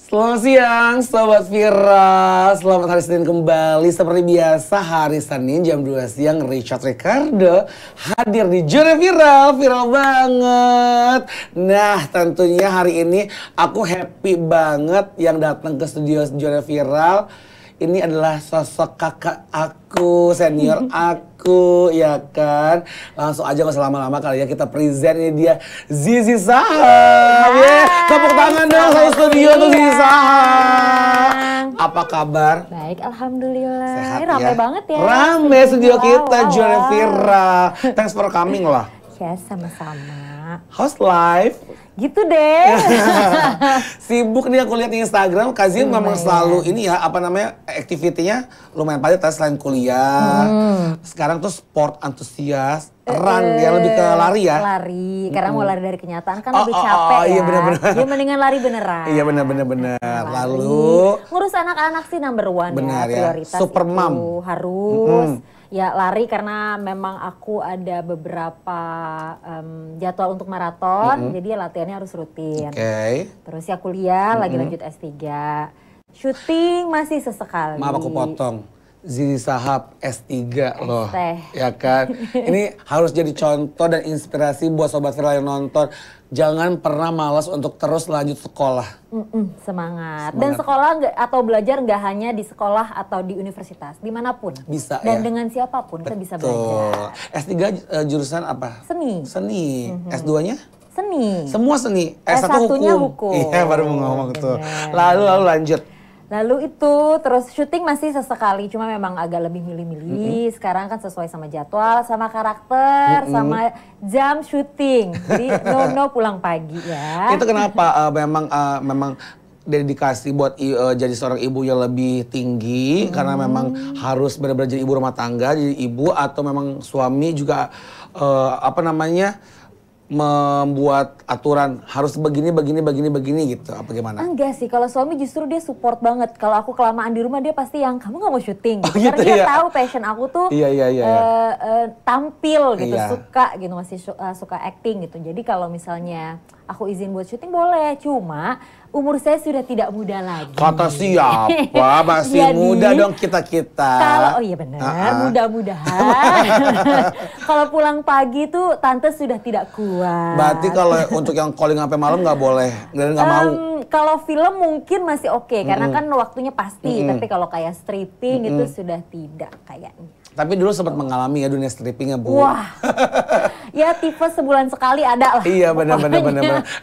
Selamat siang Sobat Viral, selamat hari Senin kembali. Seperti biasa hari Senin jam 2 siang Richard Ricardo hadir di Jurnal Viral, viral banget. Nah tentunya hari ini aku happy banget yang datang ke studio Jurnal Viral. Ini adalah sosok kakak aku, senior aku, ya kan. Langsung aja gak usah lama-lama kali ya kita present, ini dia Zizi Sahab. Tepuk tangan dong satu studio untuk Zizi Sahab. Apa kabar? Baik, alhamdulillah. Sehat Rame ya? banget ya. Rame studio kita, Jurnal Viral. Thanks for coming lah. Ya, sama-sama. How's life? Gitu deh. Sibuk nih aku lihat di Instagram, Kazim memang selalu ini ya, apa namanya, activity-nya lumayan padat selain kuliah. Sekarang tuh sport antusias, run ya, lebih ke lari ya. Lari, karena mau lari dari kenyataan kan lebih capek ya. Iya benar-benar. Dia mendingan lari beneran. Iya benar-benar. Lalu ngurus anak-anak sih number one benar ya, prioritas super itu mom. harus. Ya lari karena memang aku ada beberapa jadwal untuk maraton, jadi ya latihannya harus rutin. Terus ya kuliah, lagi lanjut S3. Syuting masih sesekali. Maaf aku potong. Zizi Sahab S3 loh, ya kan? Ini harus jadi contoh dan inspirasi buat Sobat Viral yang nonton. Jangan pernah malas untuk terus lanjut sekolah. Semangat. Dan sekolah atau belajar nggak hanya di sekolah atau di universitas, dimanapun. Bisa dan ya? dengan siapapun kita bisa Betul. belajar. S3 jurusan apa? Seni. Seni. S2-nya? Seni. Semua seni. S1-nya hukum. Iya baru mau ngomong tuh. Lalu lanjut. Lalu itu terus syuting masih sesekali, cuma memang agak lebih milih-milih. Sekarang kan sesuai sama jadwal, sama karakter, sama jam syuting. Jadi no pulang pagi ya. Itu kenapa memang dedikasi buat jadi seorang ibu yang lebih tinggi karena memang harus benar-benar jadi ibu rumah tangga, jadi ibu, atau memang suami juga membuat aturan harus begini gitu, apa gimana? Enggak sih, kalau suami justru dia support banget. Kalau aku kelamaan di rumah dia pasti yang kamu nggak mau syuting gitu. Karena dia tahu passion aku tuh tampil gitu, suka gitu, masih suka acting gitu. Jadi kalau misalnya aku izin buat syuting boleh, cuma umur saya sudah tidak muda lagi. Kata siapa? Masih jadi, muda dong kita-kita. Kalau iya benar, mudah-mudahan. Kalau pulang pagi tuh tante sudah tidak kuat. Berarti kalau untuk yang calling sampai malam nggak boleh, nggak mau. Kalau film mungkin masih oke, karena kan waktunya pasti. Tapi kalau kayak stripping itu sudah tidak kayaknya. Tapi dulu sempat mengalami ya dunia strippingnya, Bu. Wah, ya tipe sebulan sekali ada lah. Iya benar.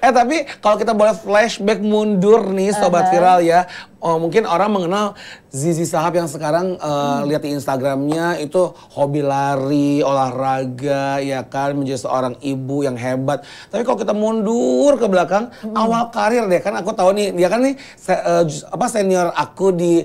Tapi kalau kita boleh flashback mundur nih Sobat Viral ya. Mungkin orang mengenal Zizi Sahab yang sekarang lihat di Instagramnya itu hobi lari, olahraga, ya kan, menjadi seorang ibu yang hebat. Tapi kalau kita mundur ke belakang, awal karir deh, kan aku tahu nih, dia kan nih senior aku di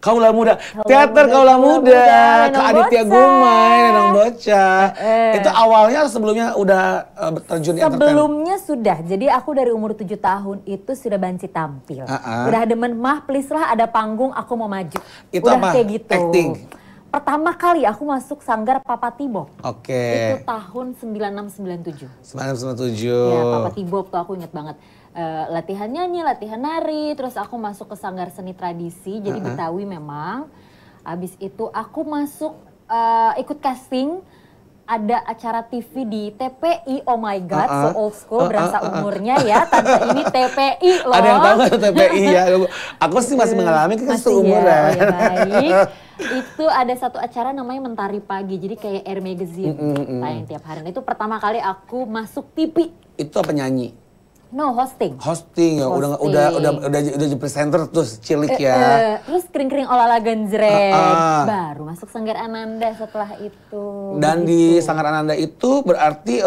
Kaula Muda, teater Kaula Muda, ke Aditya Gumai, Nenong Bocah. Itu awalnya sebelumnya udah terjun di entertainment? Sebelumnya sudah, jadi aku dari umur 7 tahun itu sudah banci tampil. Udah demen, please lah ada panggung aku mau maju. Itu udah apa? Kayak gitu. Acting? Pertama kali aku masuk Sanggar Papa Tibok. Oke. Itu tahun 96-97. 96-97. Ya, Papa Tibok tuh aku inget banget. Latihan nyanyi, latihan nari, terus aku masuk ke Sanggar Seni Tradisi, jadi Betawi memang. Abis itu aku masuk ikut casting, ada acara TV di TPI, oh my god, so old school, berasa umurnya ya, tante ini TPI loh. Ada yang tahu nggak TPI ya? Aku sih masih mengalami, kan seumuran. Ya, baik. Itu ada satu acara namanya Mentari Pagi, jadi kayak Air Magazine, tayang tiap hari. Itu pertama kali aku masuk TV. Itu apa, nyanyi? No, hosting. Hosting ya, udah jadi presenter terus cilik ya. Terus kering-kering olahraga genjreng. Baru masuk Sanggar Ananda setelah itu. Dan di Sanggar Ananda itu berarti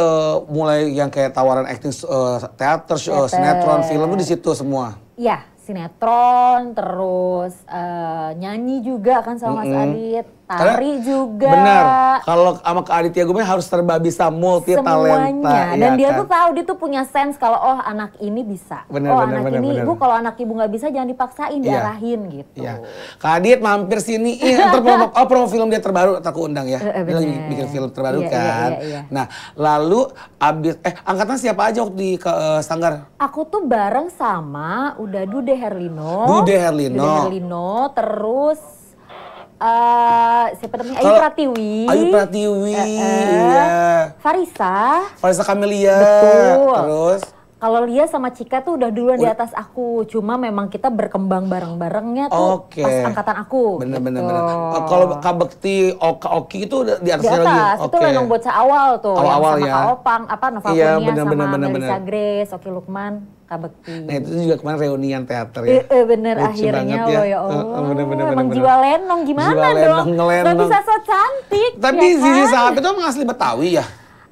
mulai yang kayak tawaran acting teater, sinetron, film itu di situ semua. Iya, sinetron, terus nyanyi juga kan sama Mas Adit. tari juga. Benar. Kalau sama Kak Aditya Gumen harus serba bisa, multi talenta. Semuanya. Dan dia tuh tahu, dia tuh punya sense kalau oh anak ini bisa. Anak ini, ibu kalau anak ibu nggak bisa jangan dipaksain, diarahin gitu. Iya. Kak Adit mampir sini, ntar promo film dia terbaru, aku undang ya. Dia lagi bikin film terbaru kan. Iya. Nah, lalu abis, angkatan siapa aja waktu di Sanggar? Aku tuh bareng sama Dude Herlino. Dude Herlino, terus siapa namanya? Ayu Pratiwi. Ayu Pratiwi, iya. Farisa Kamelia. Betul. Terus? Kalau Lia sama Cika tuh udah duluan di atas aku. Cuma memang kita berkembang bareng-barengnya tuh pas angkatan aku. Bener. Kalau Kak Bekti, Kak Oki itu di atasnya lagi? Di atas, itu memang bocah awal tuh. Awal yang sama ya. Kak Opang, Nova Iya, Kurnia sama bener. Melissa Grace, Oki Lukman, Kak Bekti. Nah itu juga kemarin reunian teater ya. Bener, lucu akhirnya ya. loh ya Allah. Bener. Emang jiwa lenong gimana dong? Gak bisa so cantik. Tapi ya Zizi kan? Sahab itu emang asli Betawi ya?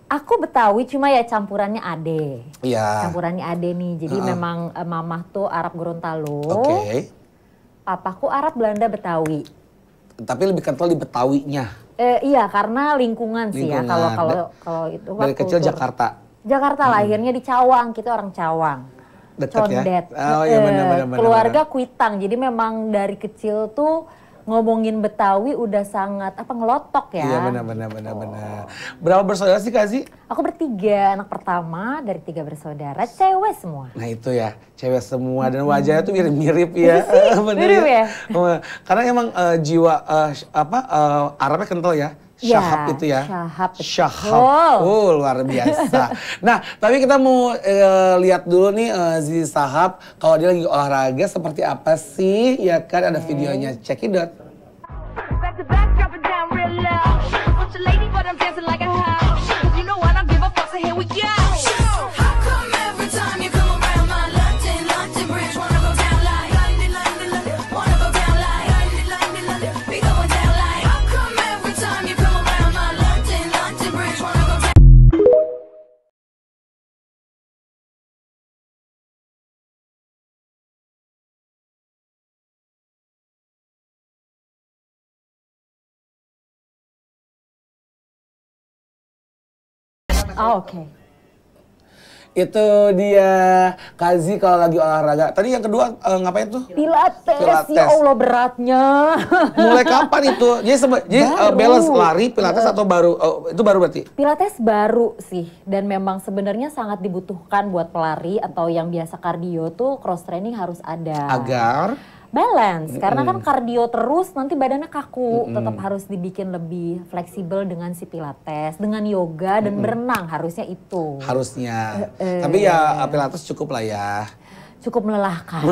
Aku Betawi, cuma ya campurannya Ade. Iya. Campurannya Ade nih, jadi memang mamah tuh Arab Gorontalo. Oke. Papaku Arab Belanda Betawi. Tapi lebih kental di Betawinya. Iya, karena lingkungan sih ya. Kalau itu dari kecil Jakarta. Jakarta lahirnya di Cawang, kita orang Cawang. Dekat Condet. ya? Oh iya benar. Keluarga Kuitang, jadi memang dari kecil tuh ngomongin Betawi udah sangat ngelotok ya. Iya benar. Berapa bersaudara sih Kak Zi? Aku bertiga, anak pertama dari 3 bersaudara, cewek semua. Nah itu ya, cewek semua dan wajahnya tuh mirip ya. Mirip ya? Karena emang jiwa Arabnya kental ya. Syahab itu ya. Syahab. Luar biasa. Nah, tapi kita mau lihat dulu nih Zizi Sahab kalau dia lagi olahraga seperti apa sih? Ya kan ada videonya. Check it out. Oke. Itu dia Kazi kalau lagi olahraga. Tadi yang kedua ngapain tuh? Pilates. Ya Allah beratnya. Mulai kapan itu? Jadi balance lari, Pilates atau baru? Itu baru berarti? Pilates baru sih. Dan memang sebenarnya sangat dibutuhkan buat pelari atau yang biasa kardio tuh cross training harus ada. Agar? Balance, karena kan kardio terus nanti badannya kaku, tetap harus dibikin lebih fleksibel dengan si Pilates, dengan yoga dan berenang harusnya itu. Harusnya, tapi ya Pilates cukup lah ya. Cukup melelahkan,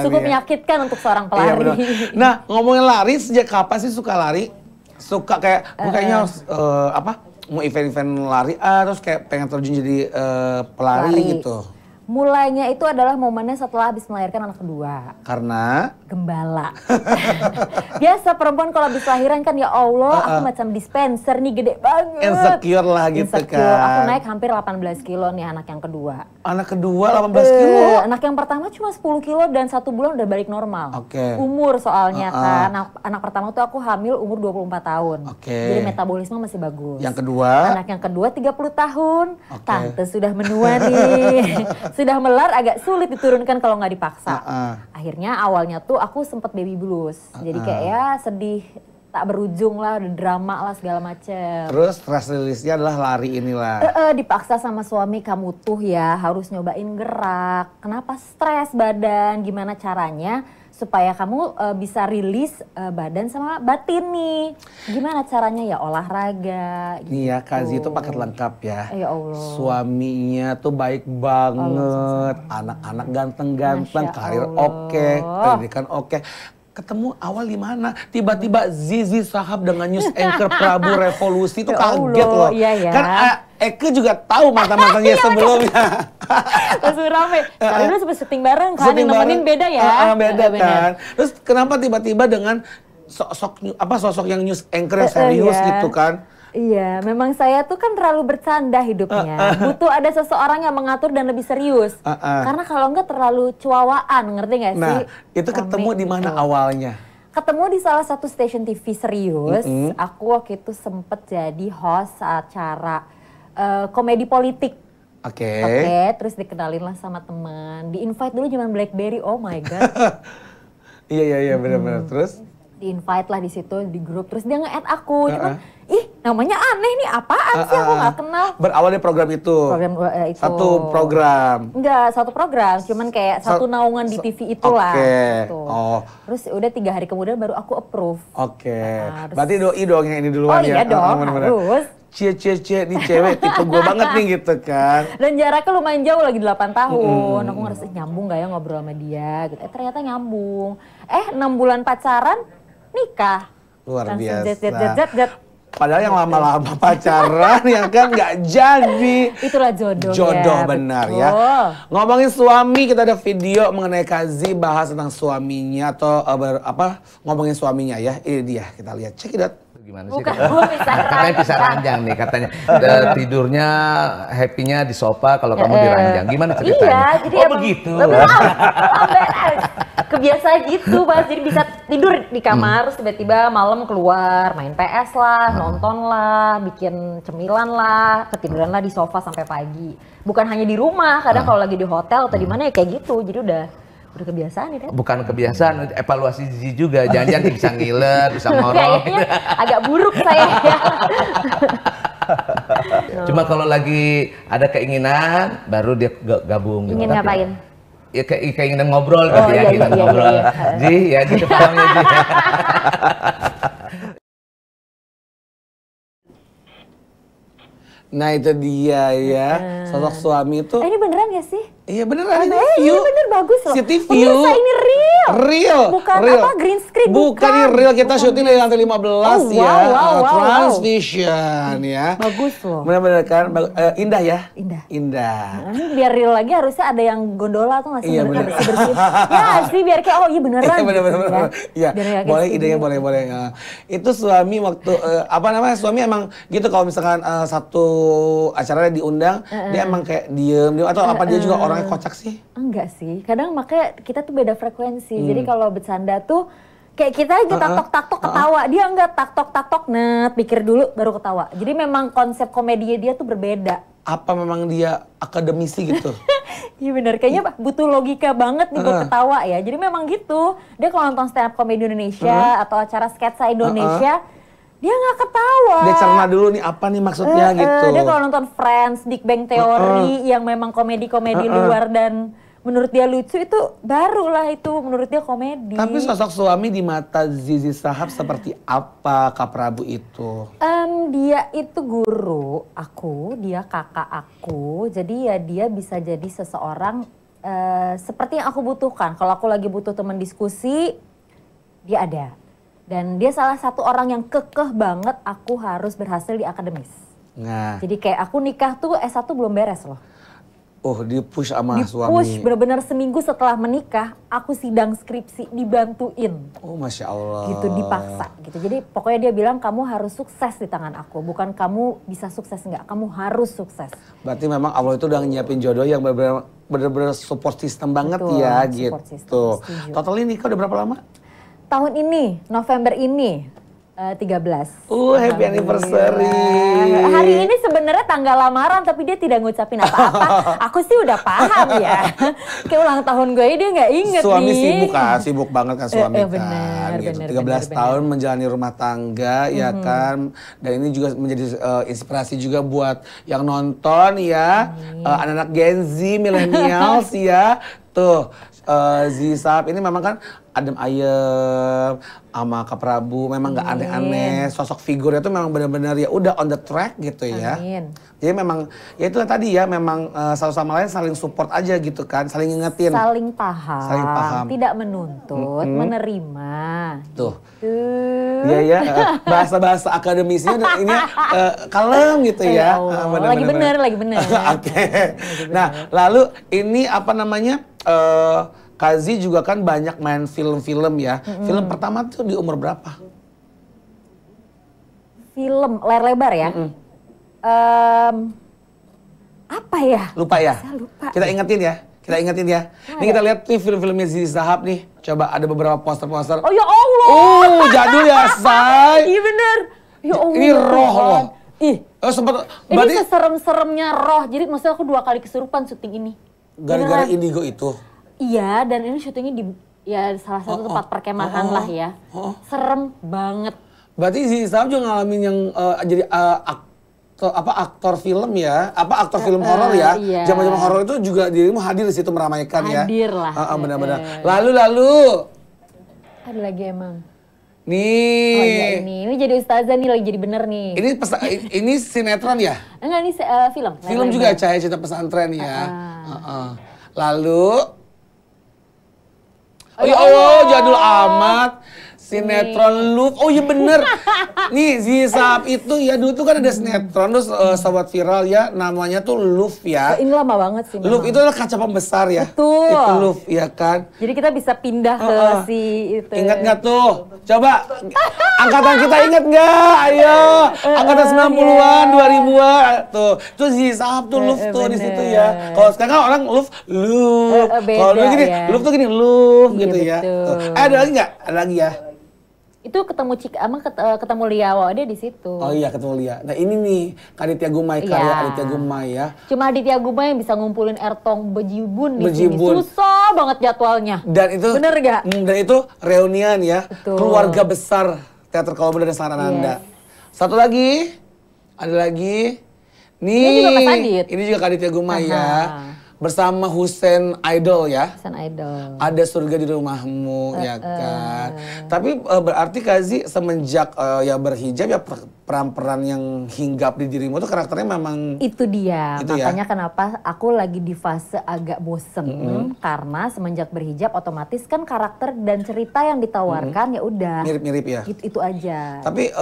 cukup menyakitkan untuk seorang pelari. Iya, nah ngomongin lari, sejak kapan sih suka lari? Suka kayak, kayaknya harus mau event-event lari, terus kayak pengen terjun jadi pelari gitu. Mulainya itu adalah momennya setelah habis melahirkan anak kedua. Karena? Gembala. Biasa perempuan kalau habis lahiran kan ya Allah, aku macam dispenser nih gede banget. Insecure lah gitu kan. Aku naik hampir 18 kilo nih anak yang kedua. Anak kedua 18 kilo? Anak yang pertama cuma 10 kilo dan 1 bulan udah balik normal. Umur soalnya kan. Anak pertama tuh aku hamil umur 24 tahun. Jadi metabolisme masih bagus. Yang kedua? Anak yang kedua 30 tahun. Tante sudah menua nih. Sudah melar agak sulit diturunkan kalau nggak dipaksa. Akhirnya awalnya tuh aku sempet baby blues. Jadi kayak ya sedih tak berujung lah, ada drama lah segala macem. Terus stress release-nya adalah lari inilah. Dipaksa sama suami, kamu tuh ya harus nyobain gerak. Kenapa stres badan? Gimana caranya supaya kamu bisa rilis badan sama batin nih? Gimana caranya ya olahraga? Gitu. Iya, Kazi itu paket lengkap ya. Ya Allah. Suaminya tuh baik banget, anak-anak ganteng-ganteng, karir oke, pendidikan oke. Ketemu awal di mana? Tiba-tiba Zizi Sahab dengan news anchor Prabu Revolusi itu kaget loh. Iya. Kan Eke juga tahu mantan-mantannya sebelumnya. Langsung rame. Kali dulu sempat syuting bareng kan, yang nemenin beda ya. Beda kan. Terus kenapa tiba-tiba dengan sosok yang news anchor yang serius gitu kan? Iya, memang saya tuh kan terlalu bercanda hidupnya. Butuh ada seseorang yang mengatur dan lebih serius. Karena kalau enggak terlalu cuawaan, ngerti gak sih? Nah, itu ketemu di mana awalnya? ketemu di salah satu stasiun TV serius. Aku waktu itu sempet jadi host acara komedi politik. Oke. Terus dikenalin lah sama teman. Di-invite dulu zaman BlackBerry, oh my god. Iya benar-benar. Terus? Di-invite lah di situ di grup. Terus dia nge-add aku, cuman namanya aneh nih, apaan sih aku nggak kenal. Berawal dari program itu? Itu. Satu program? Enggak, satu program, cuman kayak satu naungan di TV itulah. Gitu. Terus udah 3 hari kemudian baru aku approve. Berarti doi dong yang ini duluan ya? Iya dong, harus. Cie, nih cewek tipe gue banget nih gitu kan. Dan jaraknya lumayan jauh lagi 8 tahun. Aku ngerasa nyambung gak ya ngobrol sama dia gitu. Ternyata nyambung. 6 bulan pacaran, nikah. Luar biasa. Jet. Padahal yang lama-lama pacaran yang kan nggak jadi. Itulah jodoh. Jodoh ya, benar betul. Ya. Ngomongin suami, kita ada video mengenai Kazi bahas tentang suaminya atau ngomongin suaminya ya. Ini dia, kita lihat. Check it out. Gimana sih? Katanya pisah ranjang nih katanya. Tidurnya happy-nya di sofa, kalau kamu di ranjang. Gimana ceritanya? Iya, jadi begitu. Kebiasaan gitu, Mas. Jadi bisa tidur di kamar, terus tiba-tiba malam keluar, main PS lah, nonton lah, bikin cemilan lah, ketiduran lah di sofa sampai pagi. Bukan hanya di rumah, kadang kalau lagi di hotel atau di mana ya kayak gitu. Jadi udah kebiasaan ya. Bukan kebiasaan, evaluasi diri juga. Jangan-jangan bisa ngiler, bisa ngorok. Kayaknya agak buruk saya ya. Cuma kalau lagi ada keinginan, baru dia gabung. Ingin ngapain? Ya keinginan ngobrol gitu ya, keinginan ngobrol. Ji, ya gitu paham ya Ji. Nah itu dia ya, sosok suami itu. Ini beneran gak sih? Iya beneran, ini iya bener, bagus loh. City View. Pemirsa ini real. Real. Bukan real. apa, green screen. Bukan ini real, kita syuting dari lantai 15 ya. Transvision ya. Bagus loh. Bener-bener kan, indah ya? Indah. Biar real lagi harusnya ada yang gondola tuh nggak sih? Iya bener. Bersih-bersih. Ya sih biar kayak, oh iya beneran. Iya bener-bener. Iya, boleh idenya boleh. Itu suami waktu, suami emang gitu kalau misalkan satu acara diundang, dia emang kayak diem atau apa dia juga orangnya kocak sih? Enggak sih, kadang makanya kita tuh beda frekuensi. Jadi kalau bercanda tuh kayak kita aja taktok ketawa, dia enggak taktok net, pikir dulu baru ketawa. Jadi memang konsep komedinya dia tuh berbeda. Apa memang dia akademisi gitu? Iya benar, kayaknya butuh logika banget nih buat ketawa ya. Jadi memang gitu, dia kalau nonton stand up komedi Indonesia atau acara sketsa Indonesia, dia nggak ketawa. Dia cerna dulu nih apa nih maksudnya gitu. Dia kalau nonton Friends, Big Bang Theory yang memang komedi-komedi luar dan menurut dia lucu, itu barulah itu menurut dia komedi. Tapi sosok suami di mata Zizi Shahab seperti apa Kak Prabu itu? Dia itu guru aku, dia kakak aku. Jadi ya dia bisa jadi seseorang seperti yang aku butuhkan. Kalau aku lagi butuh teman diskusi, dia ada. Dan dia salah satu orang yang kekeh banget aku harus berhasil di akademis. Nah. Jadi kayak aku nikah tuh S1 belum beres loh. Di-push sama suami. Di-push bener-bener seminggu setelah menikah, aku sidang skripsi dibantuin. Oh Masya Allah. Gitu, dipaksa gitu. Jadi pokoknya dia bilang kamu harus sukses di tangan aku. Bukan kamu bisa sukses, enggak. Kamu harus sukses. Berarti memang Allah itu udah nyiapin jodoh yang bener-bener support system banget. Betul, ya gitu. Total ini kau udah berapa lama? Tahun ini, November ini, 13. Happy anniversary. Hari ini sebenarnya tanggal lamaran tapi dia tidak ngucapin apa-apa. Aku sih udah paham ya. Kayak ulang tahun gue dia nggak inget suami nih. sibuk banget kan suami bener, gitu. bener, 13 tahun menjalani rumah tangga ya kan. Dan ini juga menjadi inspirasi juga buat yang nonton ya. Anak-anak Gen Z, millennials ya. Tuh. Zizi Shahab ini memang kan adem ayem sama Kak Prabu, memang nggak aneh-aneh, sosok figurnya tuh memang benar-benar ya udah on the track gitu ya. Jadi memang ya itu tadi ya, memang satu sama lain saling support aja gitu kan, saling ngingetin, saling paham, tidak menuntut, menerima. Tuh. Iya ya, bahasa-bahasa akademisnya ini kalem gitu ya. Lagi bener. Oke. Nah, lalu ini apa namanya? Kazi juga kan banyak main film-film ya. Film pertama tuh di umur berapa? Film layar lebar ya? Apa ya? Lupa ya? Saya lupa. Kita ingetin ya. Kita ingetin ya. Ini kita lihat nih film-filmnya Zizi Sahab nih. Coba ada beberapa poster-poster. Oh ya Allah. Oh, jadul ya, Say. Iya bener. Ya Allah. Ini roh loh. Ih. Oh, sempat Ini berarti seserem-seremnya roh. Jadi maksudnya aku 2 kali kesurupan syuting ini. gara-gara Beneran. indigo itu. Iya, dan ini syutingnya di ya salah satu tempat perkemahan lah ya. Serem banget. Berarti Zizi Sahab juga ngalamin yang jadi aktor film ya, aktor film horor ya. Iya. Zaman-zaman horor itu juga dirimu hadir di situ meramaikan ya. Hadir lah. Benar-benar. Lalu. Ada lagi emang. Nih. Oh iya ini jadi ustazah nih lagi jadi bener nih. Ini sinetron ya? Enggak ini film. Film juga Cahaya Cinta Pesantren ya. Lalu. Oh ya Allah, jadul amat. Sinetron Love. Oh iya bener. Nih Zizi Sahab itu ya dulu tuh kan ada sinetron terus sobat viral ya namanya tuh Love ya. Ini lama banget sih. Love itu adalah kaca pembesar ya. Betul. Itu Love ya kan. Jadi kita bisa pindah ke si itu. Ingat nggak tuh? Coba angkatan kita ingat nggak? Ayo. Angkatan 90-an, 2000-an tuh. Itu Zizi Sahab tuh Love tuh di situ ya. Kalau sekarang kan orang Love. Kalau dulu gini, ya. Love tuh gini Love gitu Iya, ya. betul. Tuh. Ada lagi nggak? Ada lagi ya. Itu ketemu ketemu Lia Wawade di situ. Oh iya ketemu Lia. Nah ini nih Aditya Gumai karya Iya. Aditya Gumai ya. Cuma Aditya Gumai yang bisa ngumpulin Ertong Bejibun di sini. Bejibun. Susah banget jadwalnya. Dan itu bener gak? Dan itu reunian ya. Betul. Keluarga besar Teater Kalobenda dan Sarananda. Satu lagi. Ada lagi. Nih. Ini juga Mas Adit. Ini juga Aditya Gumai ya. Aha. Bersama Hussein Idol ya. Pesan idol. Ada Surga di Rumahmu ya kan. Tapi berarti Kazi semenjak ya berhijab ya peran-peran yang hinggap di dirimu tuh karakternya memang Itu dia. Itu ya? Makanya kenapa aku lagi di fase agak bosen. Karena semenjak berhijab otomatis kan karakter dan cerita yang ditawarkan ya udah. mirip-mirip ya. Itu aja. Tapi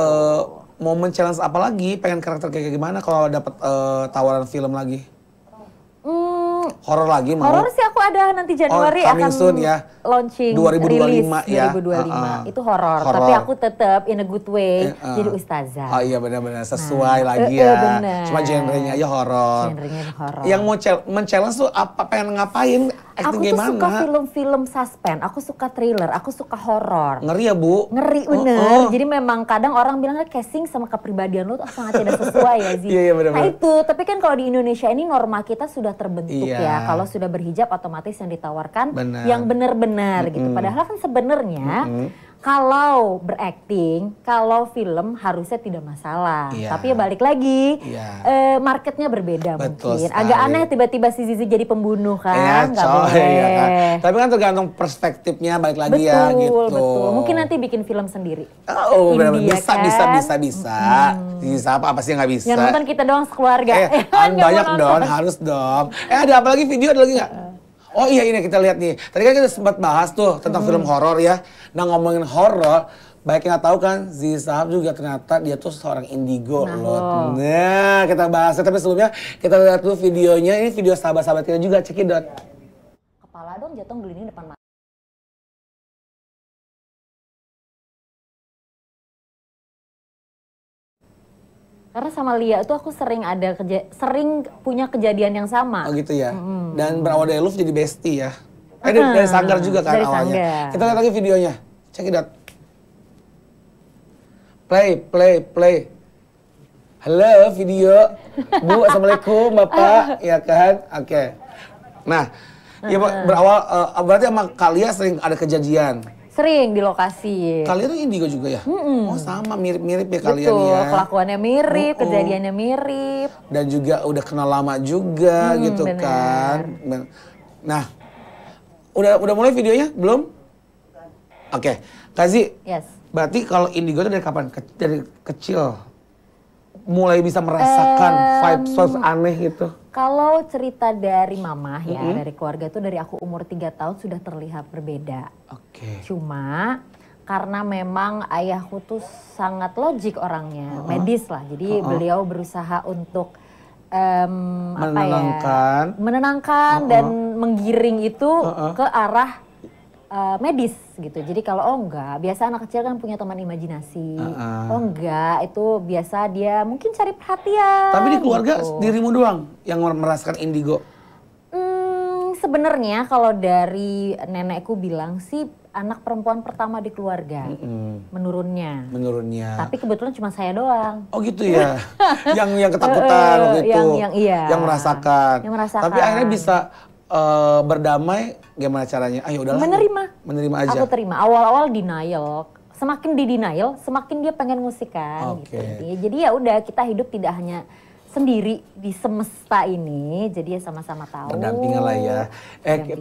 momen challenge apa lagi? Pengen karakter kayak gimana kalau dapat tawaran film lagi? Horor lagi mau? Horor sih aku ada nanti Januari coming akan soon ya. launching 2025 rilis ya. 2025. Itu horor, tapi aku tetap in a good way jadi ustazah. Oh iya benar-benar sesuai lagi ya. benar. Cuma genrenya aja horor. Genrenya horor. Yang mau men-challenge tuh apa pengen ngapain? Aku Acting tuh gimana? suka film-film suspense, aku suka thriller, aku suka horor. Ngeri ya Bu? Ngeri bener. Jadi memang kadang orang bilang casing sama kepribadian lu tuh sangat tidak sesuai ya Zi. Iya, bener-bener. Nah itu, tapi kan kalau di Indonesia ini norma kita sudah terbentuk Iya. ya. Kalau sudah berhijab otomatis yang ditawarkan Bener. yang benar-benar gitu. Padahal kan sebenarnya kalau berakting, kalau film harusnya tidak masalah. Iya. Tapi ya balik lagi, Iya. Marketnya berbeda Betul mungkin. sekali. Agak aneh tiba-tiba si Zizi jadi pembunuh Iya, kan, nggak boleh. iya kan. Tapi kan tergantung perspektifnya balik lagi ya gitu. Betul. Mungkin nanti bikin film sendiri. Oh, India bisa, kan? bisa. Bisa apa sih yang nggak bisa? Yang nonton kita doang sekeluarga. Kan Nggak mau banyak nonton. dong, harus dong. Ada apa lagi video ada lagi nggak? Oh iya ini kita lihat nih. Tadi kan kita sempat bahas tuh tentang film horor ya. Nah ngomongin horor, banyak yang nggak tahu kan Zizi Sahab juga ternyata dia tuh seorang indigo loh. Nah kita bahas, tapi sebelumnya kita lihat dulu videonya. Ini video sahabat-sahabat kita juga, cekidot. Kepala dong jatuh gelinding depan mata. Karena sama Lia tuh aku sering sering punya kejadian yang sama. Oh gitu ya. Dan berawal dari Love jadi bestie ya. Dari Sanggar juga kan dari awalnya. Sanggar. Kita lihat lagi videonya. Cekidot. Play. Halo video. Bu, Assalamualaikum Bapak. Ya kan? Oke. Nah, ya berawal, berarti sama Kalia sering ada kejadian. Sering di lokasi. Kalian tuh indigo juga ya? Oh sama, mirip-mirip ya kalian Betul, ya. kelakuannya mirip, kejadiannya mirip. Dan juga udah kenal lama juga gitu bener. kan. Nah, udah mulai videonya? Belum? Oke, Kazi. Yes. Berarti kalau indigo itu dari kapan? Dari kecil mulai bisa merasakan vibes aneh gitu. Kalau cerita dari mama ya, dari keluarga itu dari aku umur 3 tahun sudah terlihat berbeda. Oke. Cuma karena memang ayahku tuh sangat logik orangnya, medis lah. Jadi beliau berusaha untuk menenangkan dan menggiring itu ke arah medis gitu. Jadi kalau enggak, biasa anak kecil kan punya teman imajinasi. Oh enggak, itu biasa dia mungkin cari perhatian. Tapi di keluarga gitu. dirimu doang yang merasakan indigo. sebenarnya kalau dari nenekku bilang sih anak perempuan pertama di keluarga, menurunnya. Tapi kebetulan cuma saya doang. Oh gitu ya, yang ketakutan waktu itu, iya. yang merasakan. Yang merasakan. Tapi akhirnya bisa berdamai, gimana caranya? Ah yaudahlah. Menerima aja. Aku terima. Awal-awal denial. Semakin di denial, semakin dia pengen musik kan. Gitu. Jadi ya udah, kita hidup tidak hanya sendiri di semesta ini, jadi ya sama-sama tahu. Berdampingan lah ya.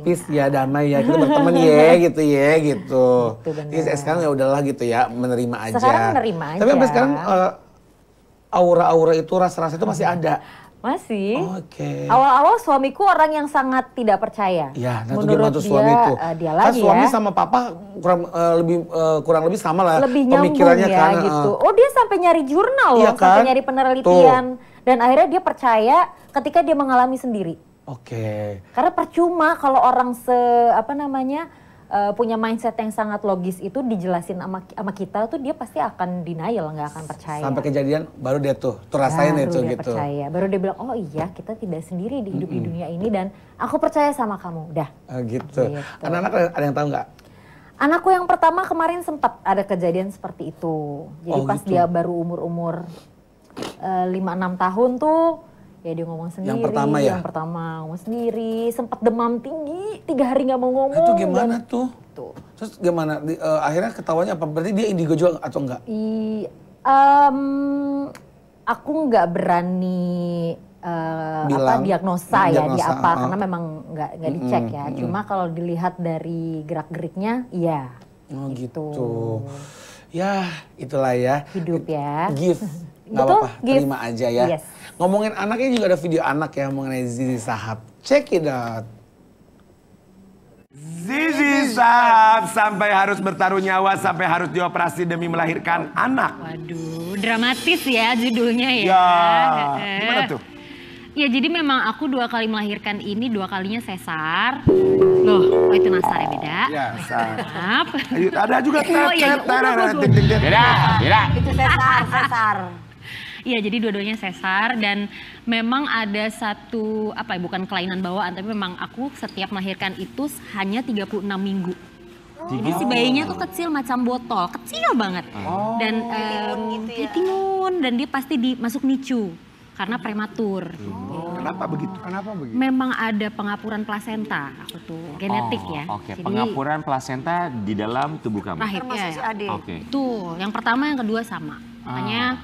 Peace ya, damai ya, kita berteman ya gitu ya gitu. Jadi sekarang ya udahlah gitu ya, menerima aja. Sekarang menerima aja. Tapi sampai sekarang aura-aura itu, rasa-rasa itu masih ada. Masih. Oke. Awal-awal suamiku orang yang sangat tidak percaya. Ya, nah menurut gimana tuh suami itu? Dia Kan lagi suami ya. sama papa kurang lebih sama lah Lebih pemikirannya nyambung ya kan. gitu. Oh dia sampai nyari jurnal loh, Iya kan? sampai nyari penelitian. Dan akhirnya dia percaya ketika dia mengalami sendiri. Oke. Karena percuma kalau orang punya mindset yang sangat logis itu dijelasin sama kita tuh dia pasti akan denial, nggak akan percaya. Sampai kejadian baru dia tuh rasain baru itu dia gitu. Percaya. Baru dia bilang, oh iya kita tidak sendiri di hidup di dunia ini dan aku percaya sama kamu. Udah. Gitu. Anak-anak ada yang tahu nggak? Anakku yang pertama kemarin sempat ada kejadian seperti itu. Jadi pas gitu. dia baru umur 5-6 tahun tuh ya dia ngomong sendiri. Yang pertama ya? Yang pertama ngomong sendiri, sempat demam tinggi, 3 hari nggak mau ngomong. Itu gimana tuh? Tuh. Terus gimana? Akhirnya ketahuannya apa? Berarti dia indigo juga atau enggak? Aku nggak berani diagnosa ya di apa karena memang nggak dicek ya. Cuma kalau dilihat dari gerak-geriknya, iya. Oh gitu. Ya itulah ya. Hidup ya. Give. Nggak Betul, apa-apa, terima aja ya. Yes. Ngomongin anaknya juga ada video anak ya mengenai Zizi Sahab. Check it out. Zizi Sahab sampai harus bertaruh nyawa, sampai harus dioperasi demi melahirkan anak. Waduh, dramatis ya judulnya ya. Ya, gimana tuh? Ya jadi memang aku 2 kali melahirkan ini, 2 kalinya sesar. Loh, oh itu nasar ya beda? Ya, Maaf. ada juga Oh, iya, beda. Itu sesar. Iya, jadi dua-duanya sesar dan memang ada satu bukan kelainan bawaan, tapi memang aku setiap melahirkan itu hanya 36 minggu. Jadi si bayinya tuh kecil macam botol, kecil banget. Dan timun dan dia pasti masuk NICU karena prematur. Kenapa begitu? Memang ada pengapuran plasenta, aku tuh genetik ya. Oke, Jadi, pengapuran plasenta di dalam tubuh kamu. rahim ya. Oke. Tuh, yang pertama yang kedua sama. Makanya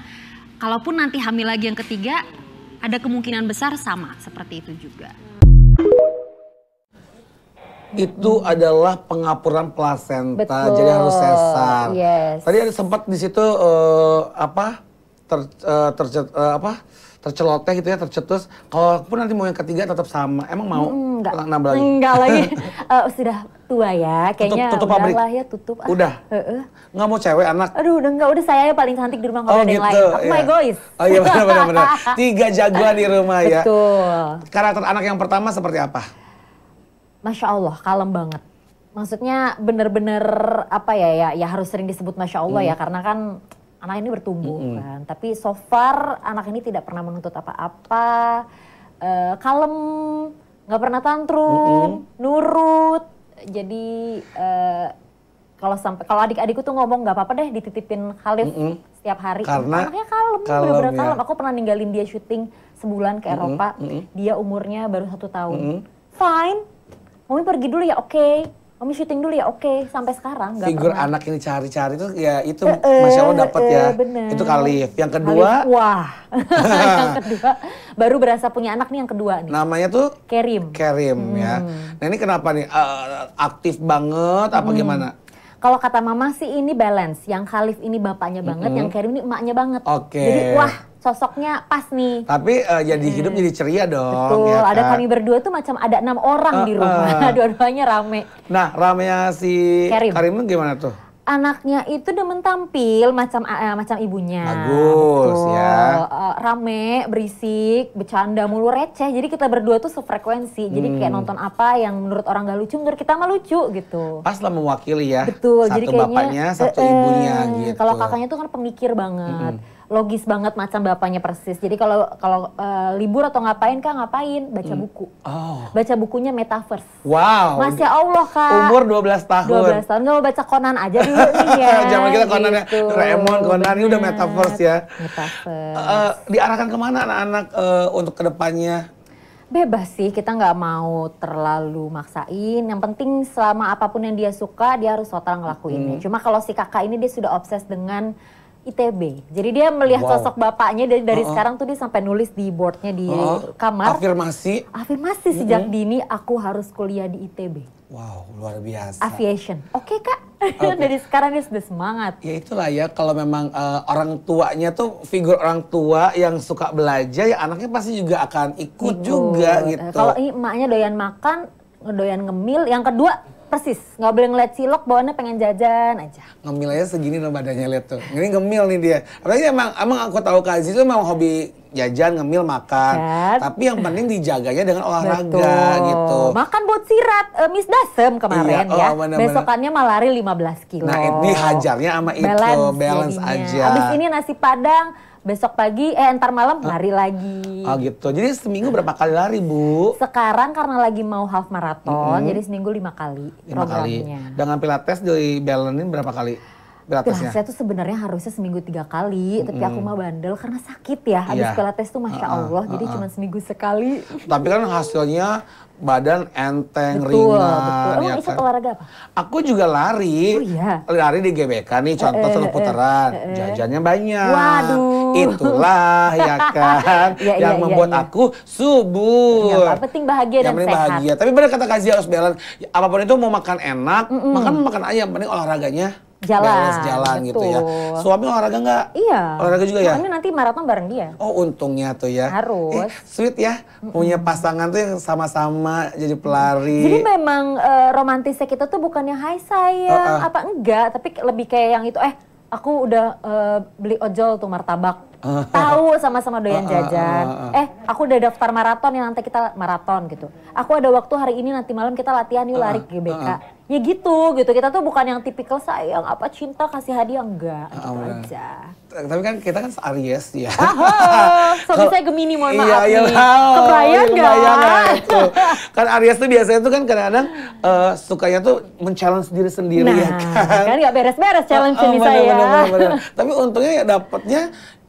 kalaupun nanti hamil lagi yang ketiga, ada kemungkinan besar sama seperti itu juga. Itu adalah pengapuran plasenta, Betul. jadi harus sesar. Yes. Tadi ada sempat di situ terceloteh gitu ya, tercetus. Kalaupun nanti mau yang ketiga tetap sama, emang mau nambah lagi? Enggak lagi. Sudah tua ya, kayaknya tutup pabrik? Lah ya tutup. Udah? Nggak mau cewek anak? Aduh udah saya paling cantik di rumah, nggak ada yang lain. Aku my egois. Oh iya benar. 3 jagoan di rumah ya. Betul. Karakter anak yang pertama seperti apa? Masya Allah, kalem banget. Maksudnya bener-bener ya harus sering disebut Masya Allah ya, karena kan anak ini bertumbuh kan. Tapi so far anak ini tidak pernah menuntut apa-apa, kalem, nggak pernah tantrum, nurut. Jadi kalau adik-adikku tuh ngomong nggak apa-apa deh dititipin Khalif setiap hari. Karena anaknya kalem, bener-bener kalem. Aku pernah ninggalin dia syuting sebulan ke Eropa. Dia umurnya baru 1 tahun. Fine. Mami pergi dulu ya, oke. Mami syuting dulu ya, oke. Sampai sekarang nggak Figur pernah. anak ini cari-cari tuh ya itu Masya Allah dapat ya. Bener. Itu Khalif. Yang kedua, Khalif, wah. Yang kedua baru berasa punya anak nih yang kedua nih. namanya tuh Kerim. ya. Nah ini kenapa nih aktif banget apa gimana? Kalau kata mama sih ini balance. Yang Khalif ini bapaknya banget, yang Kerim ini emaknya banget. Oke. Jadi wah sosoknya pas nih. Tapi jadi hidup jadi ceria dong. Betul, ya ada kan? kami berdua tuh macam ada 6 orang di rumah. Dua-duanya rame. Nah ramenya si Kerim. Karim tuh gimana tuh? Anaknya itu demen tampil macam ibunya. Bagus, ya. Rame, berisik, bercanda mulu, receh. Jadi kita berdua tuh sefrekuensi. Jadi kayak nonton apa yang menurut orang gak lucu, menurut kita mah lucu gitu. Pas lah mewakili ya. Betul, Satu jadi kayaknya bapaknya, satu ibunya gitu. kalau kakaknya tuh kan pemikir banget. logis banget macam bapaknya persis. Jadi kalau libur atau ngapain Kak, ngapain? Baca buku. Baca bukunya Metaverse. Wow. Masya Allah Kak. Umur 12 tahun. 12 tahun, nggak mau baca Conan aja dulu nih ya. Zaman kita Conan ya, gitu. Doraemon, Conan ini udah Metaverse ya. Metaverse. Diarahkan kemana anak-anak untuk kedepannya? Bebas sih, kita nggak mau terlalu maksain. Yang penting selama apapun yang dia suka, dia harus total ngelakuinnya. Cuma kalau si kakak ini dia sudah obses dengan ITB. Jadi dia melihat sosok bapaknya dari sekarang tuh dia sampai nulis di boardnya di kamar. Afirmasi. Afirmasi sejak dini, aku harus kuliah di ITB. Wow, luar biasa. Aviation. Oke Kak, dari sekarang dia sudah semangat. Ya itulah ya, kalau memang orang tuanya tuh figur orang tua yang suka belajar, ya anaknya pasti juga akan ikut juga gitu. Kalau emaknya doyan makan, doyan ngemil. Yang kedua, persis, nggak boleh ngeliat cilok, bawaannya pengen jajan aja. Ngemil aja segini loh badannya, lihat tuh. Ini ngemil nih dia. Apalagi emang aku tahu Kak Aziz itu emang hobi jajan, ngemil, makan. Tapi yang penting dijaganya dengan olahraga gitu. Makan buat sirat, Miss Dasem kemarin ya. Bener-bener. Besokannya malah lari 15 kilo. Nah ini hajarnya sama itu, balance aja. Abis ini nasi padang, besok pagi, entar malam lari lagi. Oh gitu, jadi seminggu berapa kali lari Bu? Sekarang karena lagi mau half marathon, jadi seminggu 5 kali 5 kali. programnya. Dengan pilates di balancein berapa kali? Pilatesnya? Pilatesnya tuh sebenarnya harusnya seminggu 3 kali, tapi aku mah bandel karena sakit ya. Habis pilates tuh Masya Allah, jadi cuma seminggu sekali. Tapi kan hasilnya badan enteng, Betul. ringan. Emang Ya ikut kan? olahraga apa? Aku juga lari. Oh iya? Lari di GBK nih, contoh 1 putaran. Jajannya banyak. Waduh. Itulah ya kan, yang membuat aku subur. Yang penting bahagia dan penting sehat. bahagia. Tapi benar kata Kazi harus balance. Apapun itu mau makan enak, makan aja. Yang penting olahraganya jalan gitu ya. Suami olahraga nggak? Iya. Olahraga juga ya? Ini nanti maraton bareng dia. Oh untungnya tuh ya. Harus. Sweet ya, punya pasangan tuh yang sama-sama jadi pelari. Jadi memang romantisnya kita tuh bukannya hai sayang, apa enggak, tapi lebih kayak yang itu, aku udah beli ojol tuh martabak. Tahu sama-sama doyan jajan. Aku udah daftar maraton yang nanti kita maraton gitu. Aku ada waktu hari ini, nanti malam kita latihan yuk lari ke GBK. Ya gitu. Kita tuh bukan yang tipikal sayang, apa cinta kasih hadiah, enggak. Gitu aja. Tapi kan kita kan Aries ya. Suami saya Gemini, mohon maaf iya, nih. Kebayang nggak? Itu. Kan Aries tuh biasanya tuh kan kadang-kadang sukanya tuh men-challenge diri sendiri ya kan. Kan nggak beres-beres challenge ini saya. Bener. Tapi untungnya ya dapatnya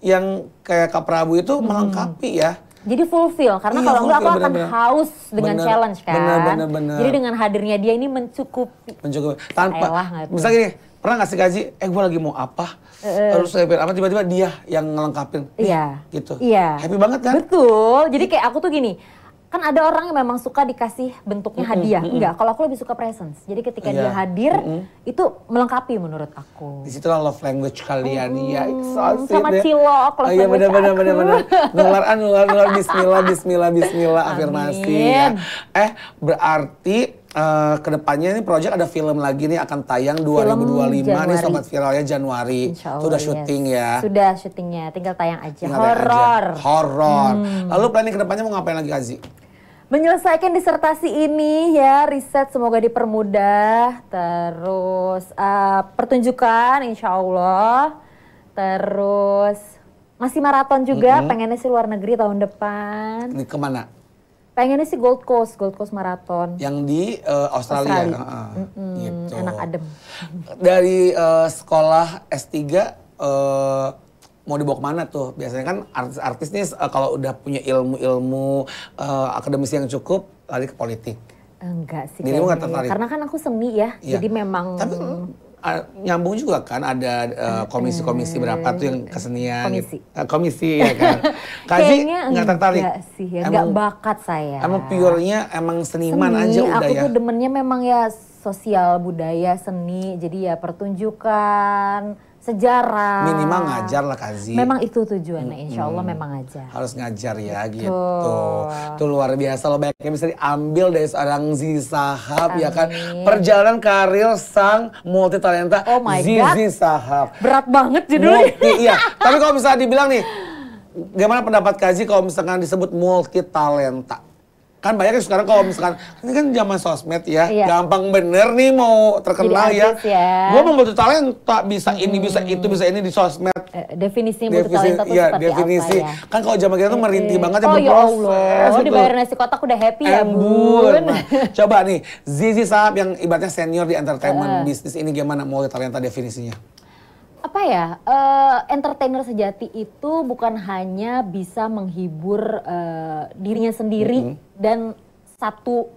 yang kayak Kak Prabu itu melengkapi ya. Jadi fulfill, karena kalau enggak aku akan haus dengan challenge kan. Bener. Jadi dengan hadirnya dia ini mencukupi. Tanpa, misalnya gini, pernah nggak sih Kaji, gue lagi mau apa, terus saya pikir apa, tiba-tiba dia yang ngelengkapin. Iya. Gitu. Iya. Happy banget kan? Betul, jadi kayak aku tuh gini, kan ada orang yang memang suka dikasih bentuknya hadiah. Enggak, kalau aku lebih suka presence. Jadi ketika dia hadir, itu melengkapi menurut aku. Disitulah love language kalian ya. Sama cilok, love language bener. Nular, bismillah, afirmasi ya. Berarti kedepannya ini project ada film lagi nih akan tayang 2025 nih Sobat Viral ya, Januari. Itu udah syuting ya? Sudah syutingnya, tinggal tayang aja. Horor. Lalu planning kedepannya mau ngapain lagi Kazi? Menyelesaikan disertasi ini ya, riset semoga dipermudah, terus pertunjukan insya Allah, terus masih maraton juga, pengennya sih luar negeri tahun depan. Ini kemana? Pengennya sih Gold Coast Marathon. Yang di Australia. Gitu. Enak adem. Dari sekolah S3 mau dibawa kemana tuh? Biasanya kan artis-artis nih kalau udah punya ilmu akademisi yang cukup, lari ke politik. Enggak sih Dirimu nggak kayaknya tertarik? Karena kan aku seni ya, jadi memang... Tapi nyambung juga kan, ada komisi-komisi berapa tuh yang kesenian. Komisi. Komisi ya kan. Kaji nggak tertarik? Enggak sih, ya. Enggak bakat saya. Emang pure-nya emang seniman aja udah ya? Aku tuh demennya memang ya sosial, budaya, seni, jadi ya pertunjukan, sejarah. Minimal ngajar lah Kazi. Memang itu tujuannya, insya Allah memang ngajar. Harus ngajar ya gitu. Itu luar biasa loh, banyak yang bisa diambil dari seorang Zizi Sahab ya kan. Perjalanan karir sang multi talenta Zizi Sahab. Berat banget judulnya. Iya, tapi kalau misalnya dibilang nih, gimana pendapat Kazi kalau misalkan disebut multi talenta? Kan banyak yang sekarang kalau misalkan ini kan zaman sosmed ya, Iya. gampang bener nih mau terkenal Jadi ya. artis ya. Gue mau multitalenta, bisa ini, bisa itu, bisa ini di sosmed. Definisi multitalenta tuh iya, seperti definisi. apa ya? Kan kalau zaman kita tuh merintih banget ya Oh ya berproses. Allah, gitu. dibayar nasi kotak udah happy ya Embun. bun. Nah, coba nih, Zizi Sahab yang ibaratnya senior di entertainment bisnis ini gimana multitalenta definisinya? Apa ya, entertainer sejati itu bukan hanya bisa menghibur dirinya sendiri dan satu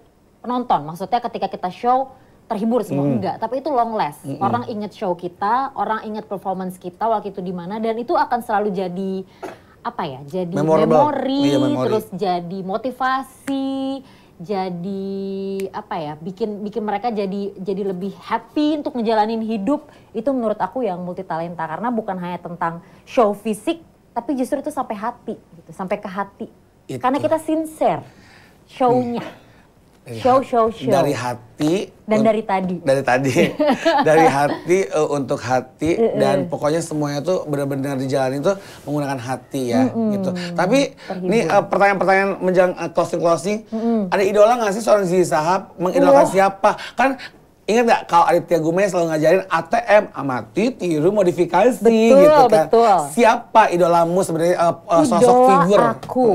penonton. Maksudnya ketika kita show terhibur semua, enggak. Tapi itu long last. Orang inget show kita, orang inget performance kita waktu itu di mana, dan itu akan selalu jadi apa ya? Jadi memori, Iya, memori. terus jadi motivasi, jadi apa ya? Bikin mereka jadi lebih happy untuk ngejalanin hidup. Itu menurut aku yang multitalenta, karena bukan hanya tentang show fisik, tapi justru itu sampai hati, gitu, sampai ke hati. Itu. Karena kita sincere show-nya. Show. Dari hati Dan dari tadi. dari dari hati untuk hati dan pokoknya semuanya tuh benar-benar dijalanin tuh menggunakan hati ya gitu. Tapi ini pertanyaan-pertanyaan menjelang closing ada idola nggak sih seorang Zizi Sahab? Mengidolakan siapa? Kan ingat nggak kalau Aditya Gumaya selalu ngajarin ATM, amati, tiru, modifikasi gitu kan. Betul. Siapa idolamu sebenarnya sosok Idola figur? aku.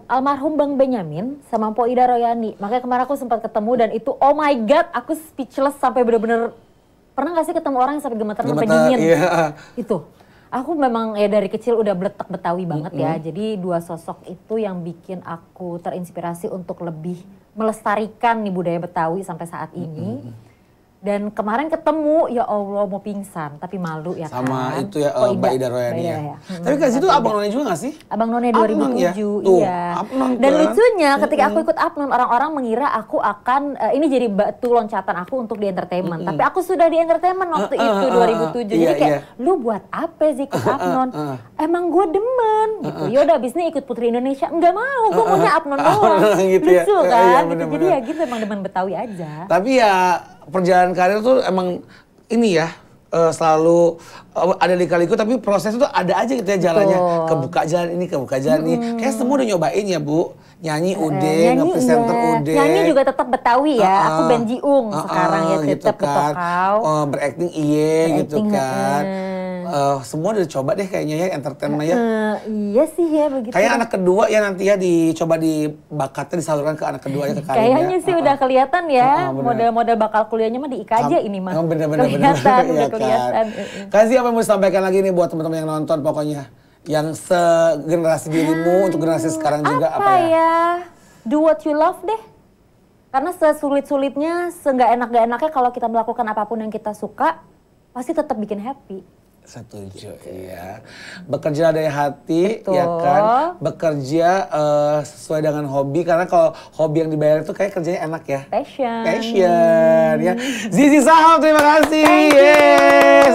Almarhum Bang Benyamin sama Mpo Ida Royani. Makanya kemarin aku sempat ketemu dan itu oh my god, aku speechless sampai bener-bener. Pernah gak sih ketemu orang yang sampai gemeter sampai dingin? Iya. Itu. Aku memang ya dari kecil udah bletek Betawi banget ya. Jadi dua sosok itu yang bikin aku terinspirasi untuk lebih melestarikan nih budaya Betawi sampai saat ini. Dan kemarin ketemu, ya Allah mau pingsan, tapi malu ya Sama kan. itu ya Oh, Mbak Ida Royani Mbak Ida ya. ya. Tapi kan situ Abang None juga gak sih? Abang None Abang 2007, ya? Tuh, iya. Abang Dan kan? lucunya ketika aku ikut Abnon, orang-orang mengira aku akan, ini jadi batu loncatan aku untuk di entertainment. Tapi aku sudah di entertainment waktu itu 2007. Jadi Iya, kayak, lu buat apa sih ikut Abnon? Emang gue demen gitu. Yaudah abis ini ikut Putri Indonesia. Enggak mau, gue maunya Abnon doang. Gitu ya. Lucu Iya, kan? Gitu. bener-bener. Jadi ya gitu emang demen Betawi aja. Tapi ya perjalanan karir tuh emang ini ya selalu ada lika-liku tapi proses itu ada aja gitu ya jalannya. Betul. Kebuka jalan ini, kebuka jalan ini. Kayak semua udah nyobain ya Bu. Nyanyi udah, Nyanyi nge-presenter iya. udah. Nyanyi juga tetap Betawi ya. Aku Benjiung sekarang ya tetap betokau. Berakting iye gitu Berakting, kan. Semua udah coba deh kayaknya ya entertainment ya. Iya sih ya begitu. Kayak anak kedua ya nanti ya dicoba dibakatnya disalurkan ke anak kedua ya ke karirnya. Kayaknya sih udah kelihatan ya. bener. Model-model bakal kuliahnya mah di IKJ ini mah. Bener-bener. Kelihatan, Iya udah kelihatan. Kasih apa yang mau disampaikan lagi nih buat teman-teman yang nonton pokoknya. Yang segenerasi dirimu untuk generasi sekarang juga apa ya? Do what you love deh. Karena sesulit-sulitnya, seenggak enak-enaknya kalau kita melakukan apapun yang kita suka, pasti tetap bikin happy. Setuju, iya. Bekerja dari hati, Betul. ya kan? Bekerja sesuai dengan hobi, karena kalau hobi yang dibayar itu kayak kerjanya enak ya. Passion, ya. Zizi Sahab, terima kasih.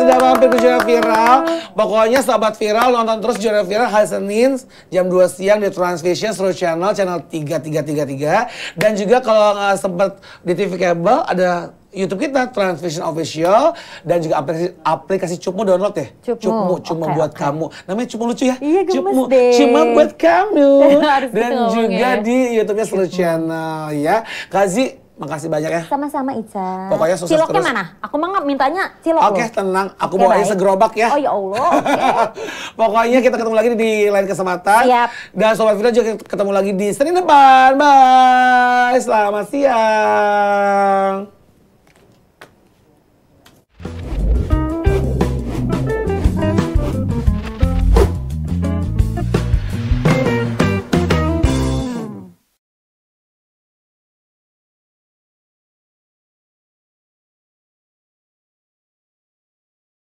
Sudah mampir ke Jurnal Viral. Pokoknya sahabat viral, nonton terus Jurnal Viral hari Senin jam 2 siang di Transvision, seluruh channel 3333. Dan juga kalau nggak sempat di TV kabel, ada YouTube kita Transvision Official dan juga aplikasi Cupmu download ya. Cupmu. Cuma Oke, buat oke. kamu. Namanya Cupmu lucu ya. Iya, gemes Cupmu deh. cuma buat kamu. Harus Dan gitu juga ngomongnya. di YouTube-nya seluruh channel ya. Kazi, makasih banyak ya. Sama-sama Ica. Pokoknya sukses Ciloknya terus. mana? Aku mah mintanya cilok Oke, loh. tenang. Aku Oke, bawain baik. segerobak ya. Oh ya Allah, oke. Pokoknya kita ketemu lagi di lain kesempatan. Siap. Dan Sobat Viral juga ketemu lagi di Senin depan. Bye. Selamat siang.